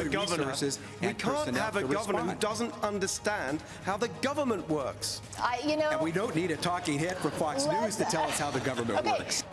a governor. We can't have a governor who doesn't understand how the government works. And we don't need a talking head from Fox News to tell us how the government works.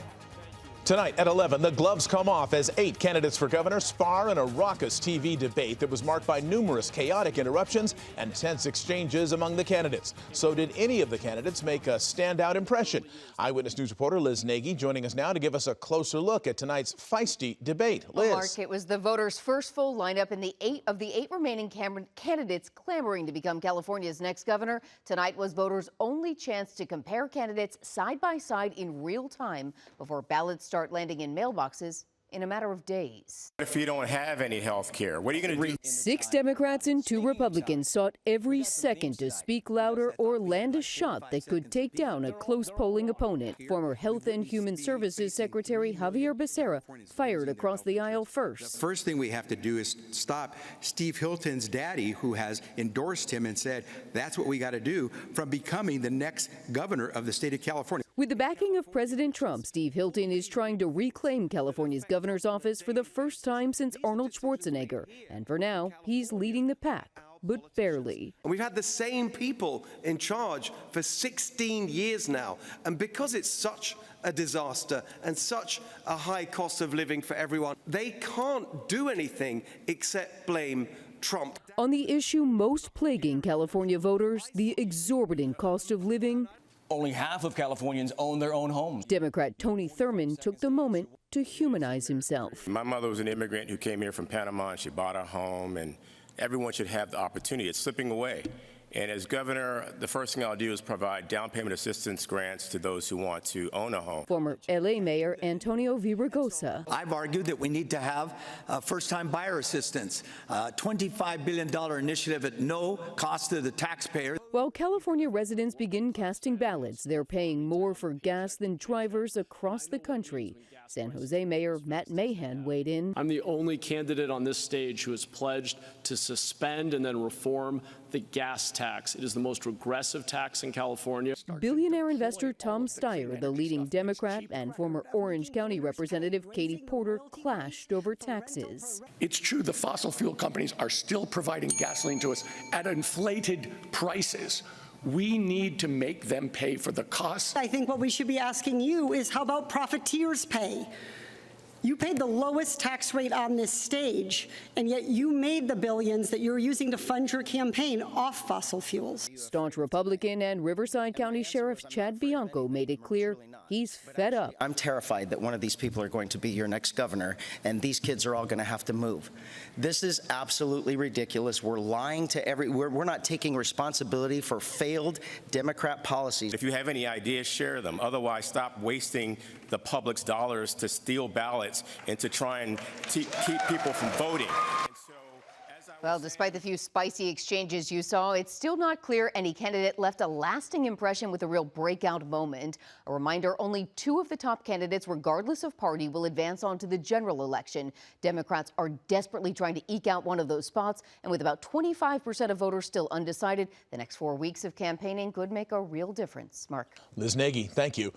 Tonight at 11, the gloves come off as 8 candidates for governor spar in a raucous TV debate that was marked by numerous chaotic interruptions and tense exchanges among the candidates. So did any of the candidates make a standout impression? Eyewitness News reporter Liz Nagy joining us now to give us a closer look at tonight's feisty debate. Liz. Well, Mark, it was the voters' first full lineup, and the 8 remaining candidates clamoring to become California's next governor. Tonight was voters' only chance to compare candidates side by side in real time before ballots start landing in mailboxes in a matter of days. If you don't have any health care, what are you going to do? 6 Democrats and 2 Republicans sought every second to speak louder or land a shot that could take down a close polling opponent. Former Health and Human Services Secretary Javier Becerra fired across the aisle first. First thing we have to do is stop Steve Hilton's daddy, who has endorsed him and said that's what we got to do, from becoming the next governor of the state of California. With the backing of President Trump, Steve Hilton is trying to reclaim California's governor's office for the first time since Arnold Schwarzenegger. And for now, he's leading the pack, but barely. We've had the same people in charge for 16 years now. And because it's such a disaster and such a high cost of living for everyone, they can't do anything except blame Trump. On the issue most plaguing California voters, the exorbitant cost of living, only half of Californians own their own homes. Democrat Tony Thurmond took the moment to humanize himself. My mother was an immigrant who came here from Panama, and she bought a home, and everyone should have the opportunity. It's slipping away. And as governor, the first thing I'll do is provide down payment assistance grants to those who want to own a home. Former L.A. Mayor Antonio Villaraigosa. I've argued that we need to have first-time buyer assistance, $25 billion initiative at no cost to the taxpayer. While California residents begin casting ballots, they're paying more for gas than drivers across the country. San Jose Mayor Matt Mahan weighed in. I'm the only candidate on this stage who has pledged to suspend and then reform the gas tax. It is the most regressive tax in California. Billionaire investor Tom Steyer, the leading Democrat, and former Orange County Representative Katie Porter clashed over taxes. It's true the fossil fuel companies are still providing gasoline to us at inflated prices. We need to make them pay for the costs. I think what we should be asking you is, how about profiteers pay? You paid the lowest tax rate on this stage, and yet you made the billions that you're using to fund your campaign off fossil fuels. Staunch Republican and Riverside County Sheriff Chad Bianco made it clear he's fed up. I'm terrified that one of these people are going to be your next governor, and these kids are all going to have to move. This is absolutely ridiculous. We're lying to we're not taking responsibility for failed Democrat policies. If you have any ideas, share them. Otherwise, stop wasting the public's dollars to steal ballots and to try and keep people from voting. Well, despite the few spicy exchanges you saw, it's still not clear any candidate left a lasting impression with a real breakout moment. A reminder, only 2 of the top candidates, regardless of party, will advance on to the general election. Democrats are desperately trying to eke out one of those spots, and with about 25% of voters still undecided, the next 4 weeks of campaigning could make a real difference. Mark. Liz Nagy, thank you.